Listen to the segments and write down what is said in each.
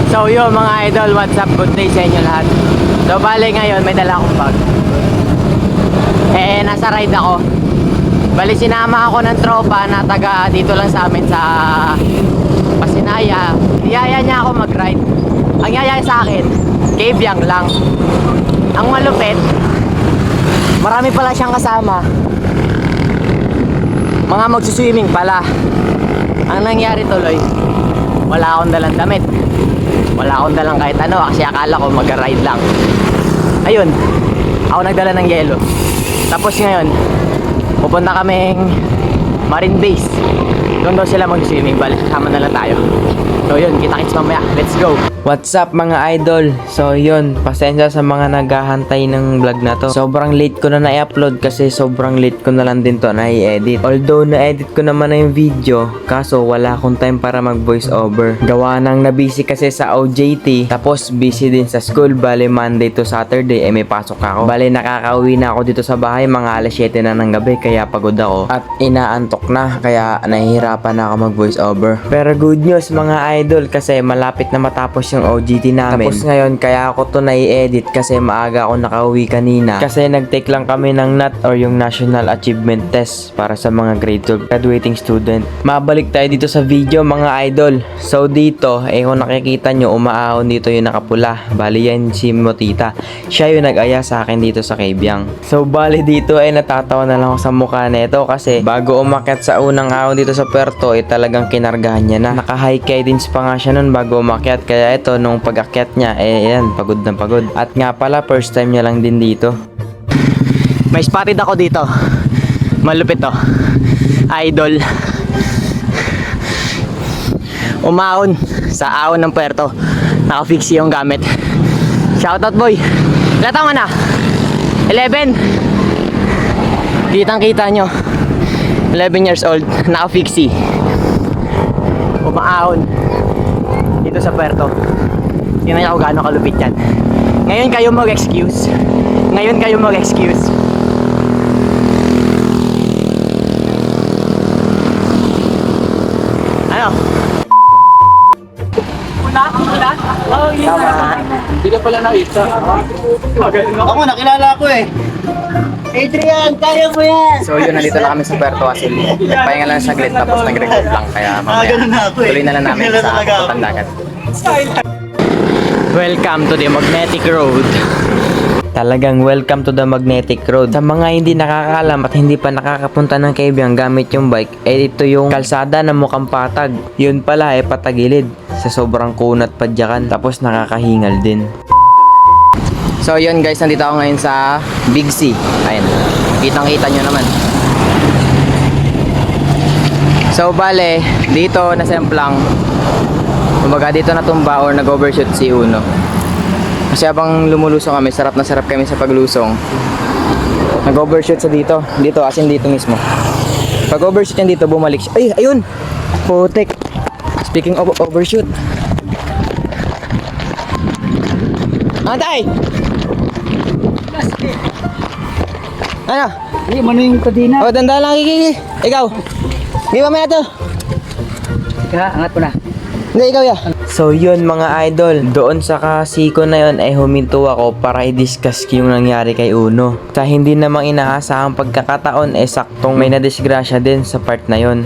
So yun mga idol, what's up? Good day sa inyo lahat. So bale ngayon may dala akong bag. Nasa ride ako. Bale sinama ako ng tropa na taga dito lang sa amin sa Pasinaya. Niyaya niya ako mag-ride. Ang yaya sa akin, Kabyang lang. Ang malupit, marami pala siyang kasama. Mga magsuswimming pala. Ang nangyari tuloy, wala akong dalang damit. Wala akong dalang kahit ano kasi akala ko mag-ride lang. Ayun, ako nagdala ng yelo. Tapos ngayon, pupunta kaming Marine Base. Doon daw sila mag-swimming. Balik, sama na lang tayo. So yun, kita-kits mamaya. Let's go! What's up mga idol? So yun, pasensya sa mga naghahantay ng vlog na to. Sobrang late ko na na-upload kasi sobrang late ko na lang din to na-edit. Although na-edit ko naman na yung video, kaso wala akong time para mag voice over. Gawa nang na-busy kasi sa OJT, tapos busy din sa school. Bale Monday to Saturday may pasok ako. Bale nakakauwi na ako dito sa bahay mga alas 7 na ng gabi kaya pagod ako. At inaantok na kaya nahihirapan na ako mag voice over. Pero good news mga idol kasi malapit na matapos yung OJT namin. Tapos ngayon kaya ako to na-i-edit kasi maaga ako nakauwi kanina. Kasi nag-take lang kami ng NAT or yung National Achievement Test para sa mga grade 12 graduating student. Mabalik tayo dito sa video mga idol. So dito, kung nakikita nyo umaahon dito yung nakapula. Bali yan si Motita. Siya yung nag-aya sa akin dito sa Kabyang. So bali dito ay natatawa na lang ako sa mukha nito kasi bago umakyat sa unang ahon dito sa Puerto talagang kinargahan niya na. Naka-high cadence pa nga siya nun bago umakyat kaya ito nung pag-akyat niya yan pagod na pagod. At nga pala first time niya lang din dito. May spotted ako dito. Malupit to. Idol. Umahon sa ahon ng Puerto. Naka-fix yung gamit. Shoutout boy. Ilan taon ka na? 11. Kitang kita nyo. 11 years old. Naka-fixie. Umaahon dito sa Puerto. Tingnan niyo kung gaano kalupit yan. Ngayon kayo mag-excuse. Ngayon kayo mag-excuse. Ano? Ulan? Oh, yun na. Hindi ka pala nakita. Ako, nakilala ko eh. Adrian, kaya mo yan! So yun, nandito na kami sa Puerto Asil. Nagpahinga lang saglit tapos nag-record lang. Kaya mamaya ganun na ako eh. tuloy na lang namin Ganun sa talaga ako. Puerto Dagat. Welcome to the Magnetic Road. Talagang welcome to the Magnetic Road. Sa mga hindi nakakaalam at hindi pa nakakapunta ng Kabyang gamit yung bike, ito yung kalsada na mukhang patag. Yun pala patagilid sa sobrang kunat padyakan tapos nakakahingal din. So yun guys, nandito ako ngayon sa Big C. Ayun, kitang-kita nyo naman. So bale, dito nasemplang kumbaga dito natumba or nag-overshoot si Uno. Kasi habang lumulusong kami, sarap na sarap kami sa paglusong. Nag-overshoot sa dito. Dito, as in dito mismo. Pag overshoot yan dito, bumalik siya. Ay, ayun! Putik! Speaking of overshoot. Antay! Ano? Hindi, mano yung kadina? Oh, danda lang, Kiki. Ikaw. Hindi ba may ito? Ika, angat ko na. Hindi, ikaw ya. So yun mga idol, doon sa kasiko na yun ay huminto ako para i-discuss yung nangyari kay Uno. Sa hindi namang inaasahang pagkakataon saktong may nadisgrasya din sa part na yun.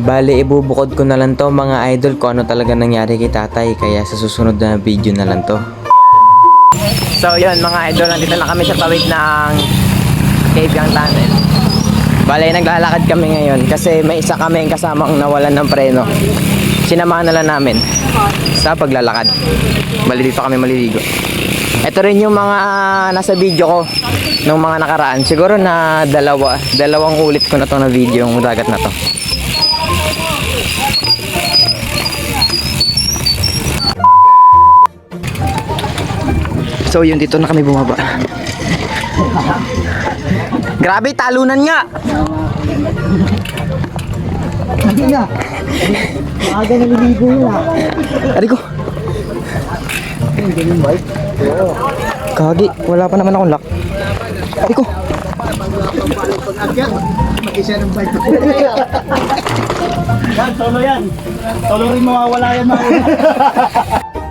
Bali ibubukod ko na lang to mga idol kung ano talaga nangyari kay tatay kaya sa susunod na video na lang to. So yun mga idol, nandito na kami sa tawid ng Kabyang Tunnel. Bale, naglalakad kami ngayon kasi may isa kaming kasamang nawalan ng preno. Sinamahan na lang namin sa paglalakad. Bali, dito kami maliligo. Ito rin yung mga nasa video ko nung mga nakaraan. Siguro na dalawang ulit ko na to na video yung dagat na to. So yun, dito na kami bumaba. Grabe, talunan nga. Hindi na. Maaga na niligo yun ah. Ari ko. Hindi yung bike? Oo. Kagi, wala pa naman akong lock. Ari ko. Pag-akyat, mag-isa ng bike. Yan, solo yan. Solo rin mawawala yan mga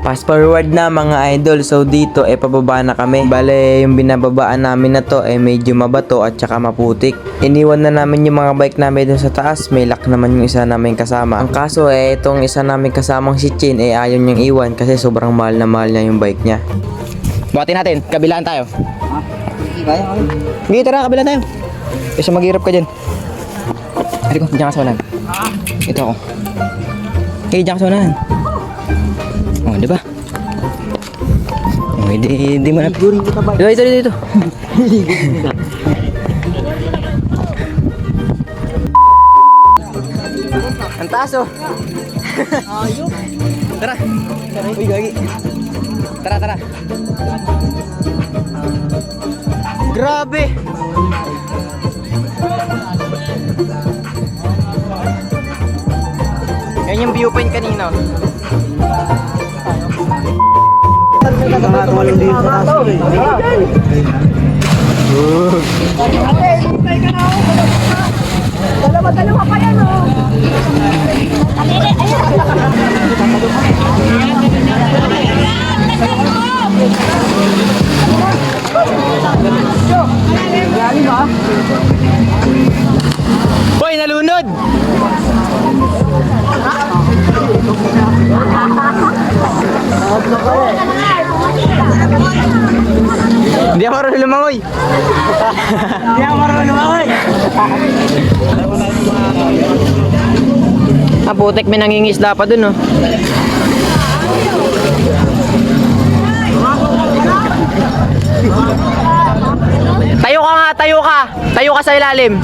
Fast forward na mga idol. So dito pababa na kami. Bale yung binababaan namin na to medyo mabato at saka maputik. Iniwan na namin yung mga bike namin dun sa taas. May lock naman yung isa namin kasama. Ang kaso itong isa namin kasamang si Chin ayaw niyang iwan kasi sobrang mahal na mahal niya yung bike niya. Buhatin natin, kabilaan tayo. Kaya ko. Sige, tara, kabilaan tayo. Kasi maghirap ka dyan. Hari ko, diyan ka sa unahan. Ito ako. Okay, diyan ka sa unahan. Oh, di ba? Oh, di mo na. Dito. Ang taas oh. Tara. Uy, gagi. Tara. Grabe. Yan yung viewpoint kanina. Dalawa pa yan, oh. Boy, nalunod! Hindi ako marunong lumangoy. Putik, may nangingisda pa dun, oh. Tayo ka nga, tayo ka. Tayo ka sa ilalim.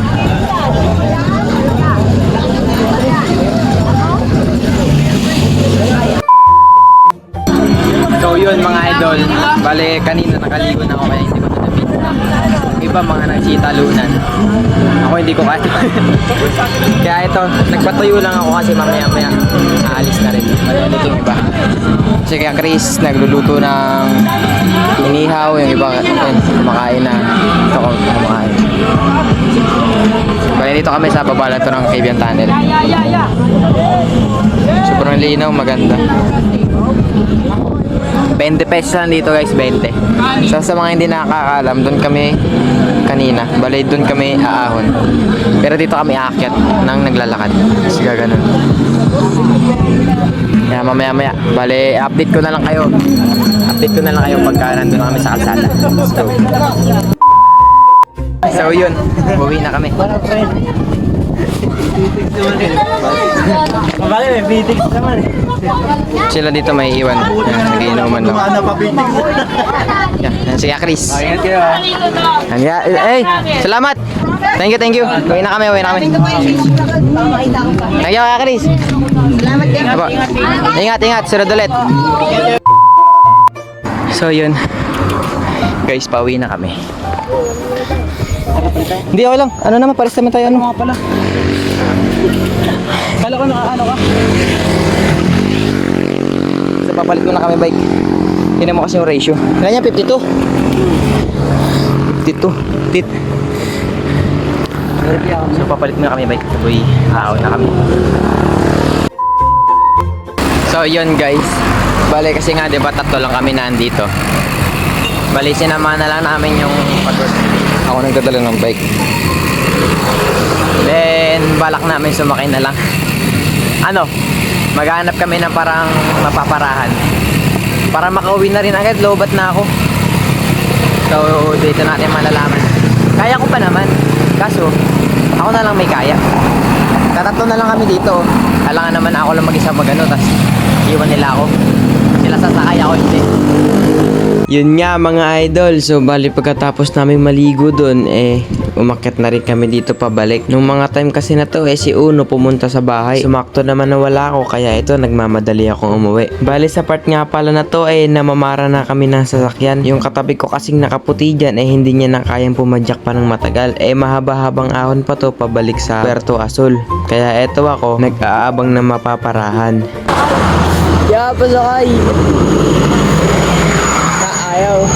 So yun mga idol, bale kanina nakaligo na ako kaya hindi ko na-video. Iba mga nagsitalunan. Ako hindi ko kaya. Kaya ito, nagpatuyo lang ako kasi mamaya aalis na rin. Maluluto yung iba. Kasi kaya Chris nagluluto ng inihaw, yung iba kumakain na. Ito ko kumakain. Bale dito kami sa baba na ito ng Cavian Tunnel. Sobrang linaw, maganda. 20 pesos lang dito guys, 20. So sa mga hindi nakakaalam, doon kami kanina. Bale doon kami aahon. Pero dito kami aakyat nang naglalakad. Kasi ganun. Kaya mamaya. Bale update ko na lang kayo. Update ko na lang kayo pagka nandun na kami sa kalsada. Let's go. So yun, uwi na kami. Mabali, may bitik naman eh. Sila dito may iwan. Nagiinuman lang. Ano pa bitik? Yan, sige Chris. Ingat kayo ha. Salamat. Thank you. Uwi na kami. Thank you, Chris. Salamat din. Apo. Ingat. Sunod ulit. So yun. Guys, pauwi na kami. Hindi, okay lang. Ano naman, pares naman tayo. Ano nga pala? Kala ko nakaano ka. So, papalit ko na kami bike. Tingnan mo kasi yung ratio. Kaya 52. 52. Tit. So, papalit na kami bike. Uy, haaw na kami. So, yun guys. Bale, kasi nga, diba, tatlo lang kami nandito. Bale, sinama na lang namin yung pagod. Ako nagdadala ng bike. Then, balak namin sumakay na lang. Maghanap kami ng parang mapaparahan. Para makauwi na rin agad, lobat na ako. So, dito natin malalaman. Kaya ko pa naman. Kaso, ako na lang may kaya. Tatatlo na lang kami dito. Alangan naman ako lang mag-isa magano, tas iwan nila ako. Sila sasakay, ako hindi. Yun nga mga idol, so bali pagkatapos namin maligo dun, umakyat na rin kami dito pabalik. Nung mga time kasi na to, si Uno pumunta sa bahay. Sumakto naman na wala ako, kaya ito nagmamadali akong umuwi. Bali sa part nga pala na to, namamara na kami ng sasakyan. Yung katabi ko kasing nakaputi dyan, hindi niya na kayang pumadyak pa ng matagal. Mahaba-habang ahon pa to pabalik sa Puerto Azul. Kaya eto ako, nag-aabang na mapaparahan. Yeah, pasakay. Ayaw.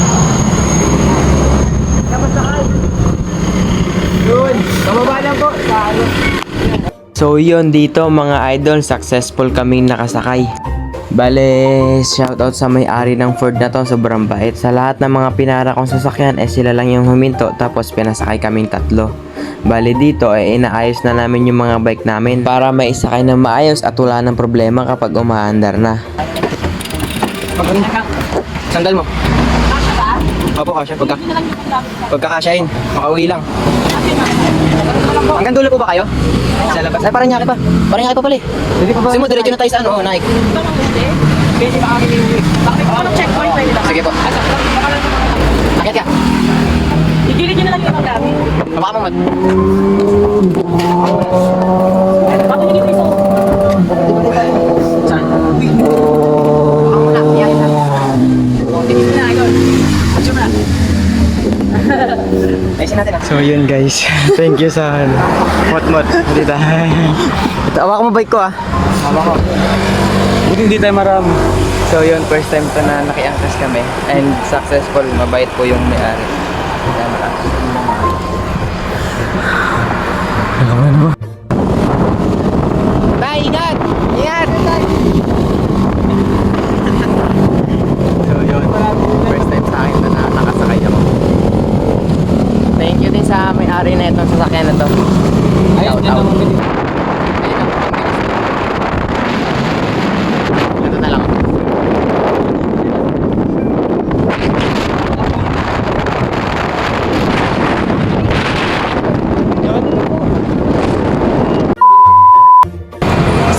Yun, kababa lang po. So yun dito mga idol, successful kaming nakasakay. Bale, shoutout sa may-ari ng Ford na to, sobrang bait. Sa lahat ng mga pinara kong sasakyan, sila lang yung huminto, tapos pinasakay kaming tatlo. Bale dito, inaayos na namin yung mga bike namin para maisakay ng maayos at wala ng problema kapag umaandar na. Sandal mo. Opo, kasya. Pagkakasyahin. Makauwi lang. Hanggang dulo po ba kayo? Sa labas. Ay, parang nyaki pa. Parang nyaki pa pala eh. Sige mo, diretso na tayo sa ano, Nike. Checkpoint pwede lang. Sige po. Akit ka. Igilid nyo na lang yung mga gamit. Baka mo mag... Bakit hindi ko ito? Saan? Baka mo na. Yan. Na, yun. Picture na. Ayusin natin ah. So yun guys, thank you sa mot-mot. Dito. Ito, awak mo bike ko ah. Mama ko. Buti hindi tayo marami. So yun, first time to na nakiangkas kami. And successful, mabait po yung may-ari. Kaya maraming. Tay, ingat! Ingat! So yun, first time sa akin na nakasakay ako. Thank you din sa may-ari na itong sasakyan na to. Shout out. Ito na lang.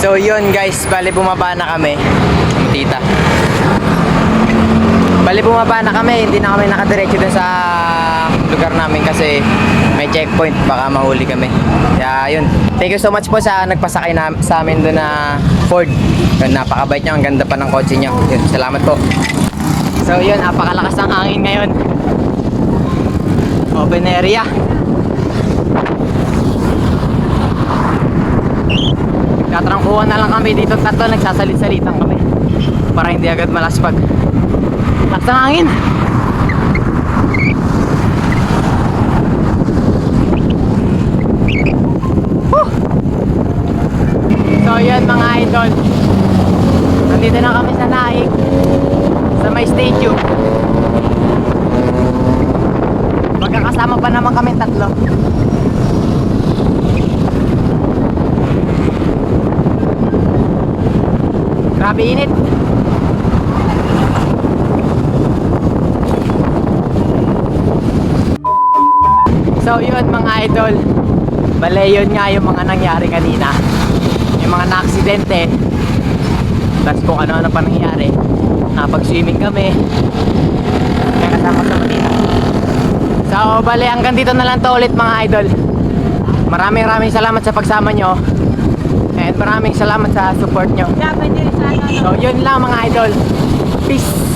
So yun guys, bali bumaba na kami. Tita. Bali bumaba na kami, hindi na kami nakadiretso dun sa lugar namin kasi may checkpoint, baka mahuli kami. Kaya yun, thank you so much po sa nagpasakay na, sa amin dun na Ford. Yun, napakabait nyo, ang ganda pa ng kotse nyo. Yun, salamat po. So yun, napakalakas ng hangin ngayon. Open area. Nagtatrangkuhan na lang kami dito tatlo, nagsasalit-salitan kami para hindi agad malaspag. Lakas ng hangin. So yun mga idol, nandito na kami sa Naik, sa may stadium. Magkakasama pa naman kami tatlo. Grabe init. So yun mga idol, bale yun nga yung mga nangyari kanina. Yung mga na-aksidente, tapos kung ano-ano pa nangyari. Napag-swimming kami, kaya kasama sa Manila. So bale hanggang dito na lang to ulit mga idol. Maraming salamat sa pagsama nyo. And maraming salamat sa support nyo. Yeah, pwede rin sa ano. So yun lang mga idol. Peace.